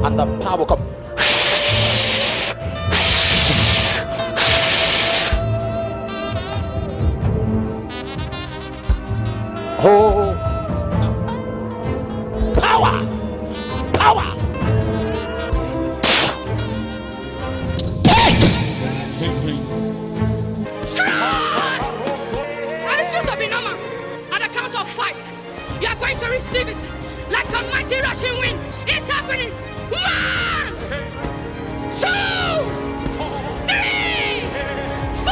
and the power will come. Oh, power, power. I refuse to be normal. At the count of 5, you are going to receive it like a mighty rushing wind. It's happening. 1, 2, 3, 4,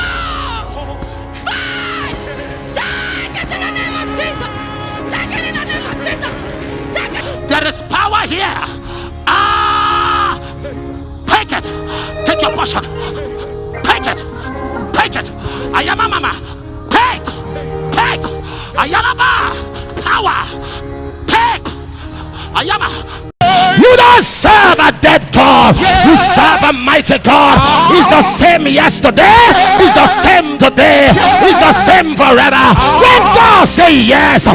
5. Take it in the name of Jesus. Take it in the name of Jesus. Take it. There is power here. Take it. Take your portion. Take it. Take it. I am a mama. Take. Ayalaba. Power. Take. Ayama. You don't serve a dead God. You serve a mighty God. He's the same yesterday. He's the same today. He's the same forever. When God say yes, no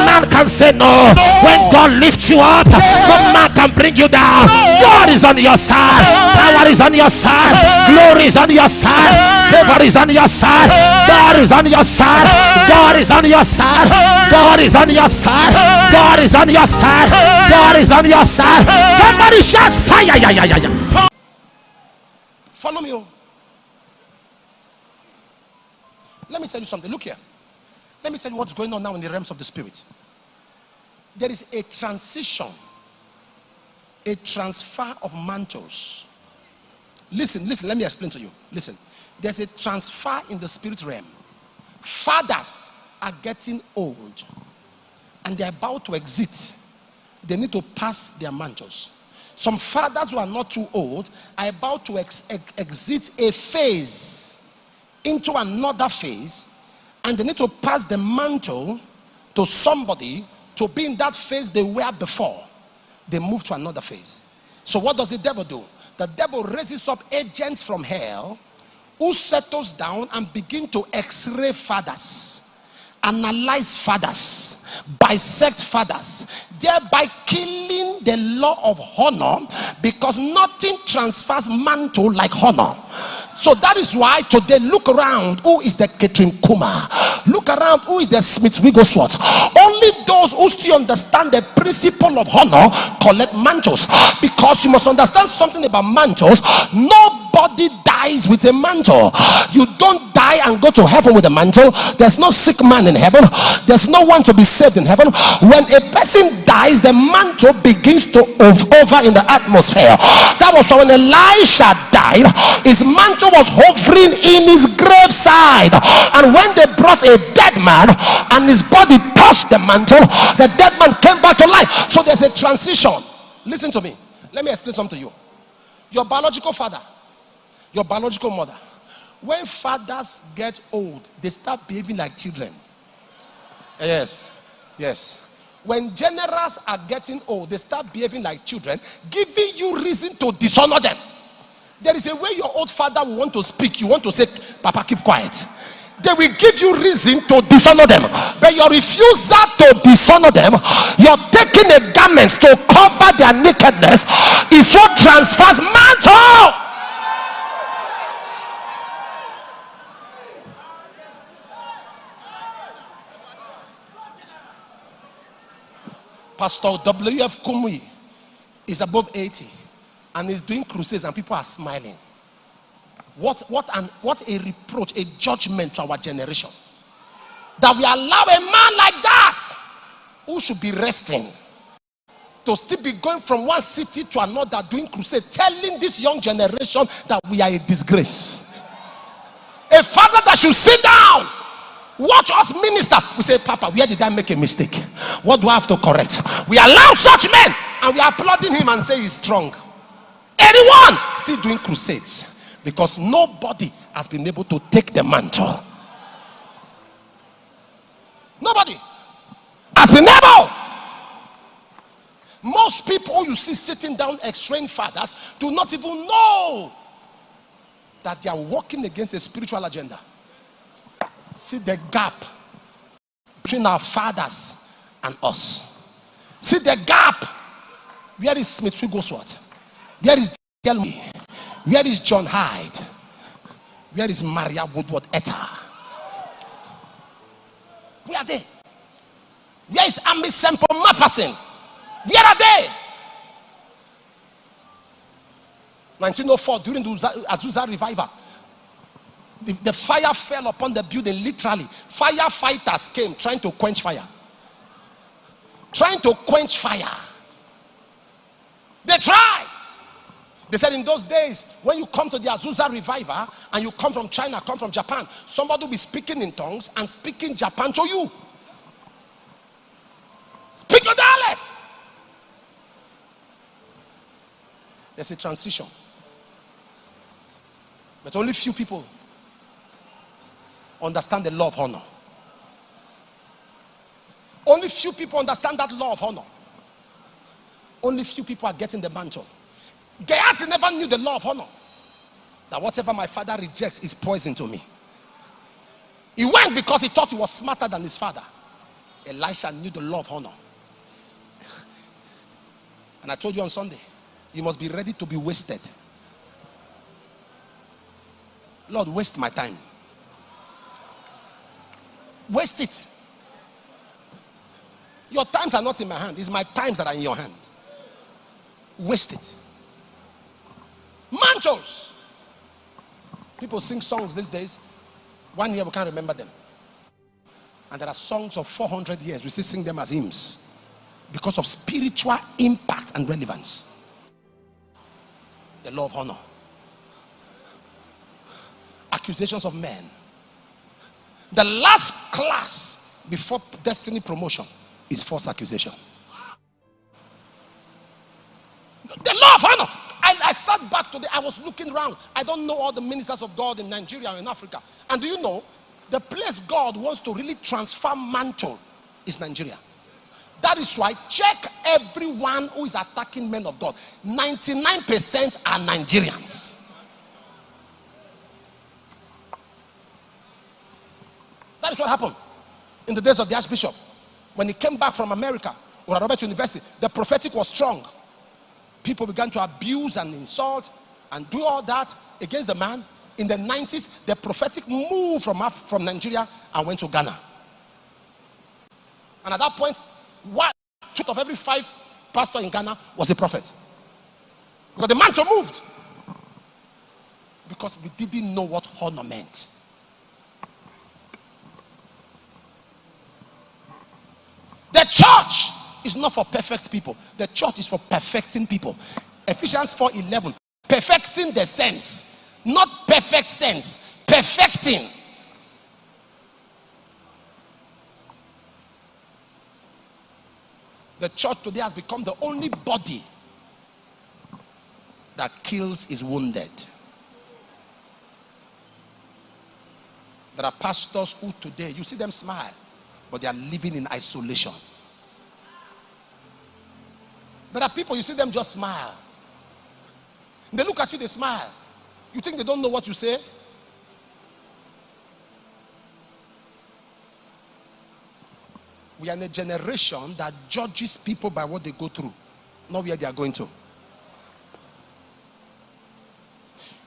man can say no. When God lifts you up, no man can bring you down. God is on your side. Power is on your side. Glory is on your side. Favor is on your side. God is on your side. God is on your side. God is on your side. God is on your side. God is on your side. Somebody shout fire. Follow me. Let me tell you something. Look here. Let me tell you what's going on now in the realms of the spirit. There is a transition, a transfer of mantles. Listen, let me explain to you. Listen, there's a transfer in the spirit realm. Fathers are getting old and they're about to exit. They need to pass their mantles. Some fathers who are not too old are about to exit a phase into another phase, and they need to pass the mantle to somebody to be in that phase they were before. They move to another phase. So what does the devil do? The devil raises up agents from hell who settles down and begin to x-ray fathers, analyze fathers, bisect fathers, thereby killing the law of honor, because nothing transfers mantle like honor. So that is why today, look around, who is the Catherine Kuma? Look around, who is the Smith Wigglesworth? Only those who still understand the principle of honor collect mantles. Because you must understand something about mantles. Nobody dies with a mantle. You don't die and go to heaven with a mantle. There's no sick man in heaven. There's no one to be saved in heaven. When a person dies, the mantle begins to hover in the atmosphere. That was when Elisha died. His mantle was hovering in his graveside, and when they brought a dead man and his body touched the mantle, the dead man came back to life. So there's a transition. Listen to me. Let me explain something to you. Your biological father, your biological mother, when fathers get old, they start behaving like children. Yes. When generals are getting old, they start behaving like children, giving you reason to dishonor them. There is a way your old father will want to speak. You want to say, Papa, keep quiet. They will give you reason to dishonor them. But your refusal to dishonor them, you're taking a garment to cover their nakedness, is what transfers mantle. Pastor W.F. Kumuyi is above 80 and is doing crusades and people are smiling. What a reproach, a judgment to our generation. That we allow a man like that, who should be resting, to still be going from one city to another doing crusade, telling this young generation that we are a disgrace. A father that should sit down, watch us minister. We say, Papa, where did I make a mistake? What do I have to correct? We allow such men and we are applauding him and say he's strong. Anyone still doing crusades because nobody has been able to take the mantle. Nobody has been able. Most people you see sitting down ex-trained fathers do not even know that they are working against a spiritual agenda. See the gap between our fathers and us. See the gap. Where is Smith Wigglesworth? Where is, tell me, where is John Hyde? Where is Maria Woodward Etta? Where are they? Where is Ami Semple Mafferson? Where are they? 1904, during the Azusa revival, the fire fell upon the building. Literally, firefighters came trying to quench fire. Trying to quench fire. They tried. They said in those days, when you come to the Azusa revival and you come from China, come from Japan, somebody will be speaking in tongues and speaking Japan to you. Speak your dialect. There's a transition. But only few people understand the law of honor. Only few people understand that law of honor. Only few people are getting the mantle. Gehazi never knew the law of honor. That whatever my father rejects is poison to me. He went because he thought he was smarter than his father. Elisha knew the law of honor. And I told you on Sunday, you must be ready to be wasted. Lord, waste my time. Waste it. Your times are not in my hand. It's my times that are in your hand. Waste it. Mantles. People sing songs these days. 1 year we can't remember them. And there are songs of 400 years. We still sing them as hymns. Because of spiritual impact and relevance. The law of honor. Accusations of men. The last class before destiny promotion is false accusation. The law of honor. I sat back today. I was looking around. I don't know all the ministers of God in Nigeria and in Africa. And do you know, the place God wants to really transfer mantle is Nigeria. That is why check everyone who is attacking men of God. 99% are Nigerians. That is what happened in the days of the Archbishop. When he came back from America, or at Robert University, the prophetic was strong. People began to abuse and insult and do all that against the man. In the 90s, the prophetic moved from Nigeria and went to Ghana. And at that point, 2 of every 5 pastors in Ghana was a prophet. Because the mantle moved. Because we didn't know what honor meant. The church is not for perfect people. The church is for perfecting people. Ephesians 4:11. Perfecting the sense. Not perfect sense. Perfecting. The church today has become the only body that kills is wounded. There are pastors who today, you see them smile, but they are living in isolation. There are people, you see them just smile. They look at you, they smile. You think they don't know what you say? We are in a generation that judges people by what they go through, not where they are going to.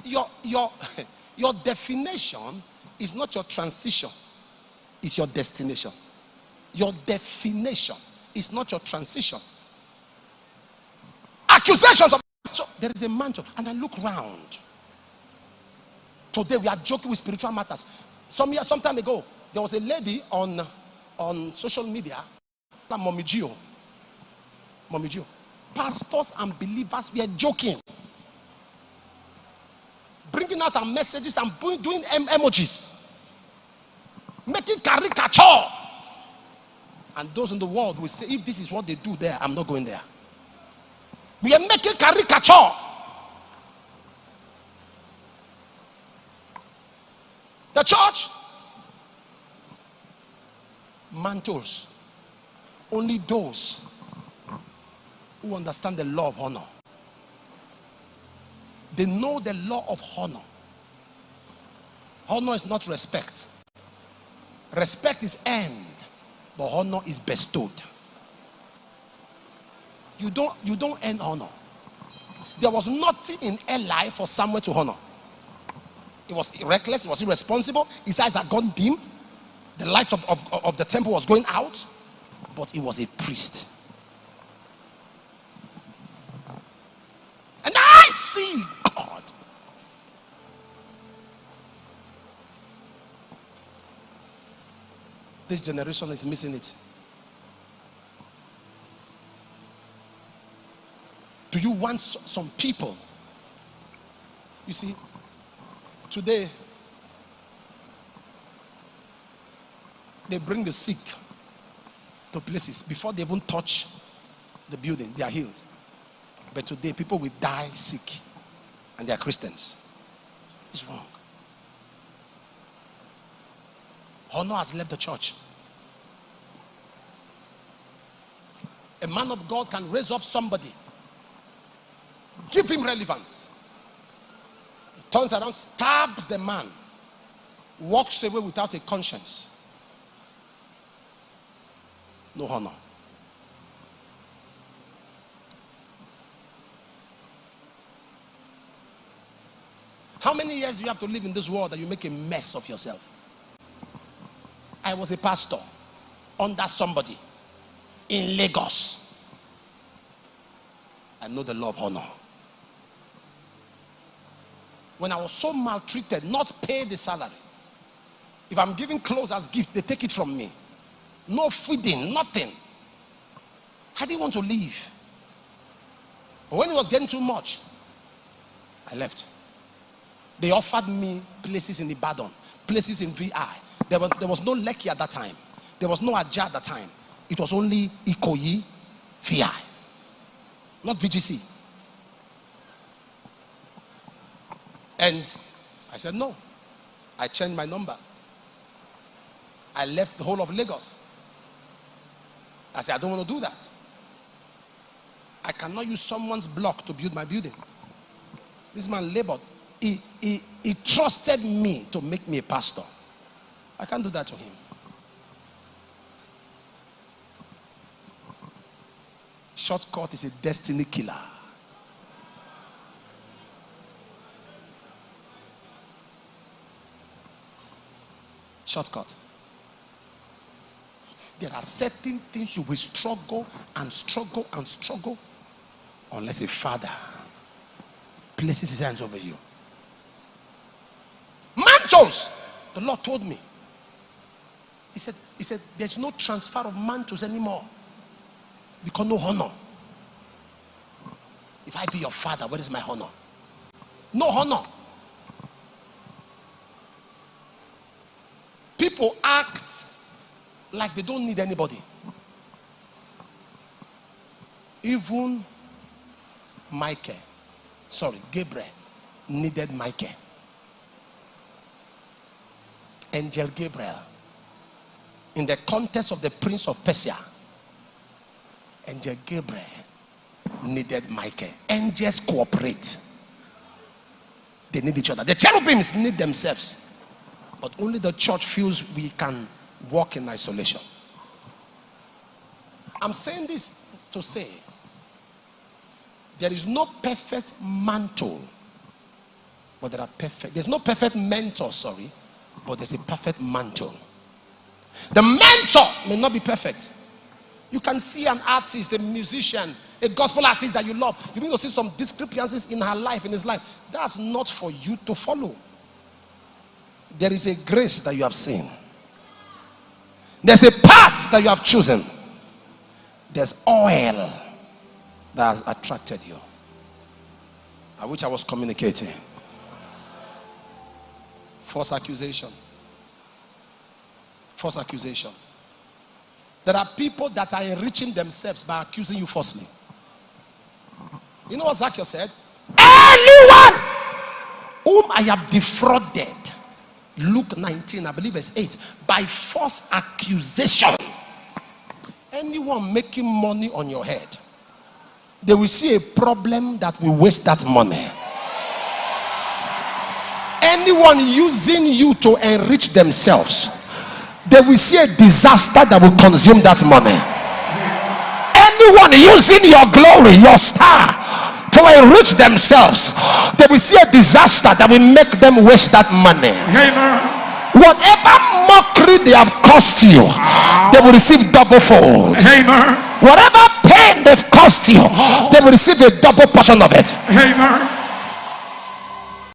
Your definition is not your transition, it's your destination. Your definition is not your transition. Accusations of, so there is a mantle, and I look round. Today we are joking with spiritual matters. Some time ago, there was a lady on social media, Mommy Gio. Pastors and believers were joking, bringing out our messages and doing emojis, making caricature. And those in the world will say, if this is what they do there, I'm not going there. We are making caricature. The church, mantles. Only those who understand the law of honor. They know the law of honor. Honor is not respect. Respect is earned, but honor is bestowed. You don't earn honor. there was nothing in Eli for Samuel to honor. It was reckless, it was irresponsible. His eyes had gone dim. The light of the temple was going out. But he was a priest. And I see God. This generation is missing it. Do you want some people? You see, today, they bring the sick to places. Before they even touch the building, they are healed. But today, people will die sick, and they are Christians. It's wrong. Honor has left the church. A man of God can raise up somebody, give him relevance. He turns around, stabs the man, walks away without a conscience. No honor. How many years do you have to live in this world that you make a mess of yourself? I was a pastor under somebody in Lagos. I know the law of honor. When I was so maltreated, not paid the salary. If I'm giving clothes as gift, they take it from me. No feeding, nothing. I didn't want to leave. But when it was getting too much, I left. They offered me places in Ibadan, places in VI. There was no Lekki at that time. There was no Ajah at that time. It was only Ikoyi, VI, not VGC. And I said no. I changed my number. I left the whole of Lagos. I said, I don't want to do that. I cannot use someone's block to build my building. This man labored. He trusted me to make me a pastor. I can't do that to him. Shortcut is a destiny killer. Shortcut. There are certain things you will struggle and struggle and struggle unless a father places his hands over you. Mantles. The Lord told me. He said, there's no transfer of mantles anymore. Because no honor. If I be your father, where is my honor? No honor. People act like they don't need anybody. Even Gabriel needed Michael. Angel Gabriel, in the context of the prince of Persia, Angel Gabriel needed Michael. Angels cooperate. They need each other. The cherubims need themselves. But only the church feels we can walk in isolation. I'm saying this to say there is no perfect mantle, but there's no perfect mentor, but there's a perfect mantle. The mentor may not be perfect. You can see an artist, a musician, a gospel artist that you love. You need to see some discrepancies in her life, in his life. That's not for you to follow. There is a grace that you have seen. There's a path that you have chosen. There's oil that has attracted you. I wish I was communicating. False accusation. False accusation. There are people that are enriching themselves by accusing you falsely. You know what Zacchaeus said? Anyone whom I have defrauded, Luke 19, I believe verse 8, by false accusation. Anyone making money on your head, they will see a problem that will waste that money. Anyone using you to enrich themselves, they will see a disaster that will consume that money. Anyone using your glory, your star, to enrich themselves, they will see a disaster that will make them waste that money. Amen. Whatever mockery they have cost you, they will receive double fold. Amen. Whatever pain they've cost you, they will receive a double portion of it. Amen.